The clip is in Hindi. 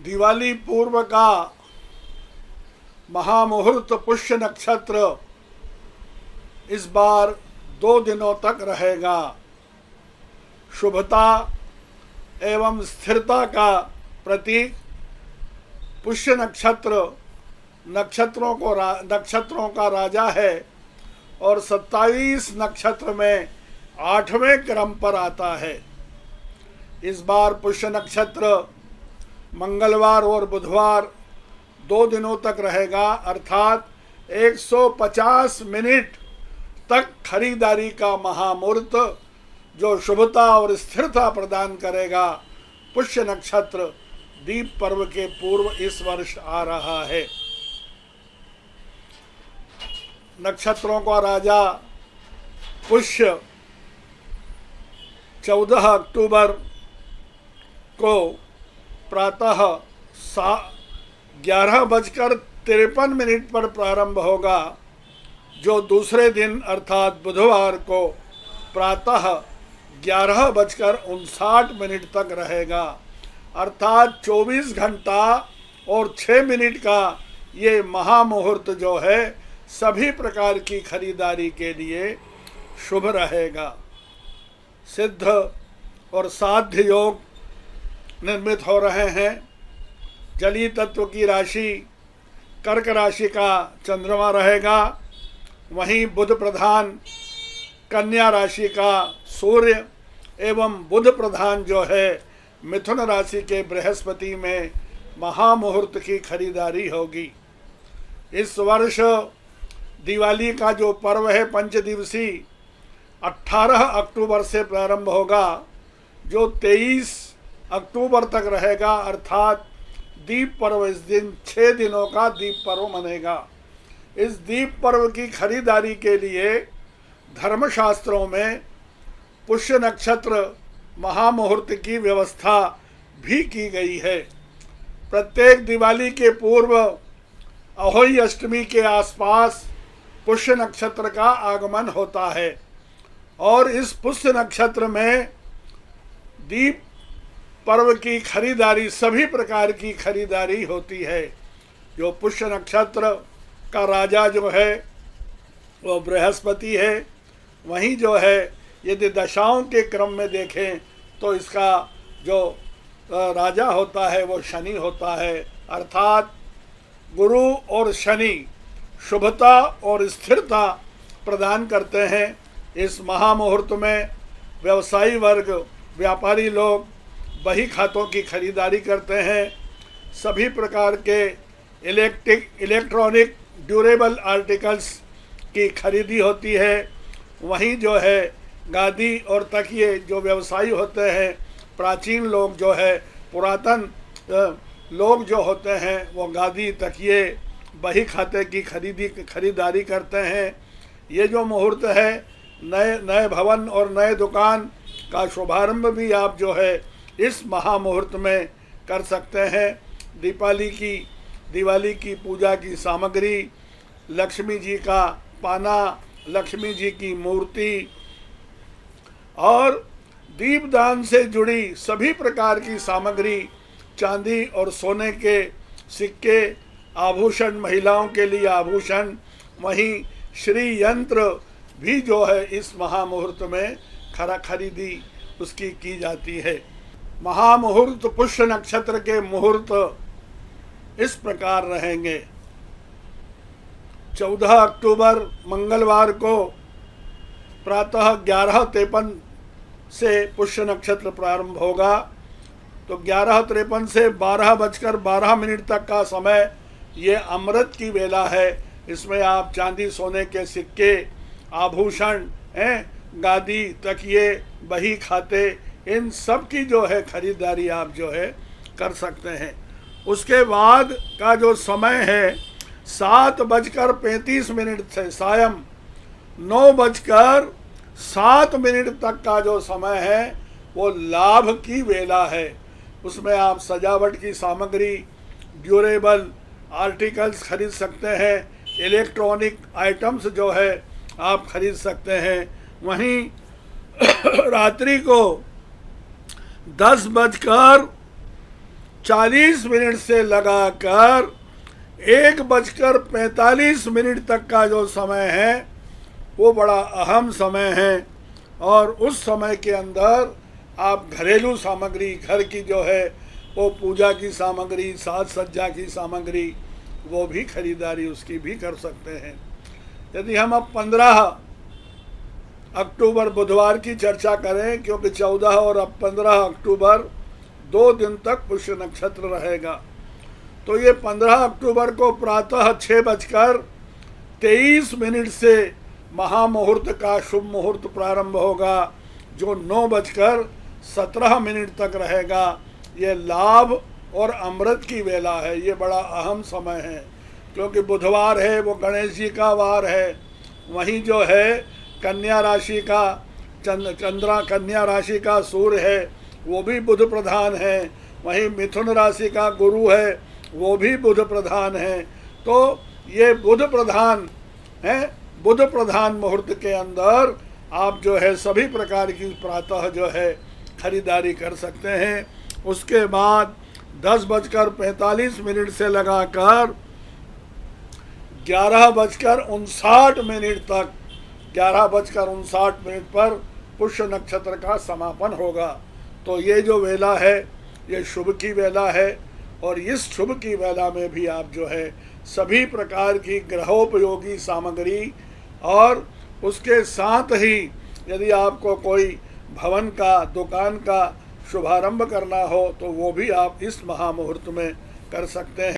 दिवाली पूर्व का महामुहूर्त पुष्य नक्षत्र इस बार 2 दिनों तक रहेगा। शुभता एवं स्थिरता का प्रतीक पुष्य नक्षत्र नक्षत्रों का राजा है और 27 नक्षत्र में 8वें क्रम पर आता है। इस बार पुष्य नक्षत्र मंगलवार और बुधवार 2 दिनों तक रहेगा, अर्थात 150 मिनट तक खरीदारी का महामुहूर्त जो शुभता और स्थिरता प्रदान करेगा। पुष्य नक्षत्र दीप पर्व के पूर्व इस वर्ष आ रहा है। नक्षत्रों का राजा पुष्य 14 अक्टूबर को प्रातः 11:53 पर प्रारंभ होगा, जो दूसरे दिन अर्थात बुधवार को प्रातः 11:59 तक रहेगा। अर्थात 24 घंटा और 6 मिनट का ये महामुहूर्त जो है सभी प्रकार की खरीदारी के लिए शुभ रहेगा। सिद्ध और साध्य योग निर्मित हो रहे हैं। जलीय तत्व की राशि कर्क राशि का चंद्रमा रहेगा, वहीं बुध प्रधान कन्या राशि का सूर्य एवं बुध प्रधान जो है मिथुन राशि के बृहस्पति में महामुहूर्त की खरीदारी होगी। इस वर्ष दिवाली का जो पर्व है पंचदिवसीय 18 अक्टूबर से प्रारंभ होगा, जो 23 अक्टूबर तक रहेगा, अर्थात दीप पर्व। इस दिन 6 दिनों का दीप पर्व मनेगा। इस दीप पर्व की खरीदारी के लिए धर्मशास्त्रों में पुष्य नक्षत्र महामुहूर्त की व्यवस्था भी की गई है। प्रत्येक दिवाली के पूर्व अहोई अष्टमी के आसपास पुष्य नक्षत्र का आगमन होता है और इस पुष्य नक्षत्र में दीप पर्व की खरीदारी, सभी प्रकार की खरीदारी होती है। जो पुष्य नक्षत्र का राजा जो है वो बृहस्पति है, वहीं जो है यदि दशाओं के क्रम में देखें तो इसका जो राजा होता है वो शनि होता है। अर्थात गुरु और शनि शुभता और स्थिरता प्रदान करते हैं। इस महामुहूर्त में व्यवसायी वर्ग, व्यापारी लोग बही खातों की खरीदारी करते हैं। सभी प्रकार के इलेक्ट्रॉनिक ड्यूरेबल आर्टिकल्स की खरीदी होती है। वहीं जो है गादी और तकिए जो व्यवसायी होते हैं, प्राचीन लोग जो है, पुरातन लोग जो होते हैं वो गादी, तकिए, बही खाते की खरीदारी करते हैं। ये जो मुहूर्त है नए भवन और नए दुकान का शुभारंभ भी आप जो है इस महामुहूर्त में कर सकते हैं। दिवाली की पूजा की सामग्री, लक्ष्मी जी का पाना, लक्ष्मी जी की मूर्ति और दीपदान से जुड़ी सभी प्रकार की सामग्री, चांदी और सोने के सिक्के, आभूषण, महिलाओं के लिए आभूषण, वहीं श्री यंत्र भी जो है इस महामुहूर्त में खरीदी उसकी की जाती है। महामुहूर्त पुष्य नक्षत्र के मुहूर्त इस प्रकार रहेंगे। 14 अक्टूबर मंगलवार को प्रातः 11:53 से पुष्य नक्षत्र प्रारंभ होगा, तो 11:53 से 12:12 तक का समय ये अमृत की वेला है। इसमें आप चांदी सोने के सिक्के, आभूषण, गादी, तकिए, बही खाते, इन सब की जो है खरीदारी आप जो है कर सकते हैं। उसके बाद का जो समय है 7:35 से सायं 9:07 तक का जो समय है वो लाभ की वेला है। उसमें आप सजावट की सामग्री, ड्यूरेबल आर्टिकल्स खरीद सकते हैं, इलेक्ट्रॉनिक आइटम्स जो है आप खरीद सकते हैं। वहीं रात्रि को 10:10 40 से लगाकर 1:45 तक का जो समय है वो बड़ा अहम समय है। और उस समय के अंदर आप घरेलू सामग्री, घर की जो है वो पूजा की सामग्री, साज सज्जा की सामग्री, वो भी खरीदारी उसकी भी कर सकते हैं। यदि हम अब 15 अक्टूबर बुधवार की चर्चा करें, क्योंकि 14 और अब 15 अक्टूबर 2 दिन तक पुष्य नक्षत्र रहेगा, तो ये 15 अक्टूबर को प्रातः 6:23 से महामुहूर्त का शुभ मुहूर्त प्रारंभ होगा, जो 9:17 तक रहेगा। ये लाभ और अमृत की वेला है। ये बड़ा अहम समय है, क्योंकि बुधवार है, वो गणेश जी का वार है। वहीं जो है कन्या राशि का कन्या राशि का सूर्य है, वो भी बुध प्रधान है। वहीं मिथुन राशि का गुरु है, वो भी बुध प्रधान है। तो ये बुध प्रधान है। बुध प्रधान मुहूर्त के अंदर आप जो है सभी प्रकार की प्रातः जो है खरीदारी कर सकते हैं। उसके बाद 10:45 से लगाकर 11:59 तक, 11:59 पर पुष्य नक्षत्र का समापन होगा। तो ये जो वेला है ये शुभ की वेला है। और इस शुभ की वेला में भी आप जो है सभी प्रकार की गृहोपयोगी सामग्री, और उसके साथ ही यदि आपको कोई भवन का, दुकान का शुभारंभ करना हो तो वो भी आप इस महामुहूर्त में कर सकते हैं।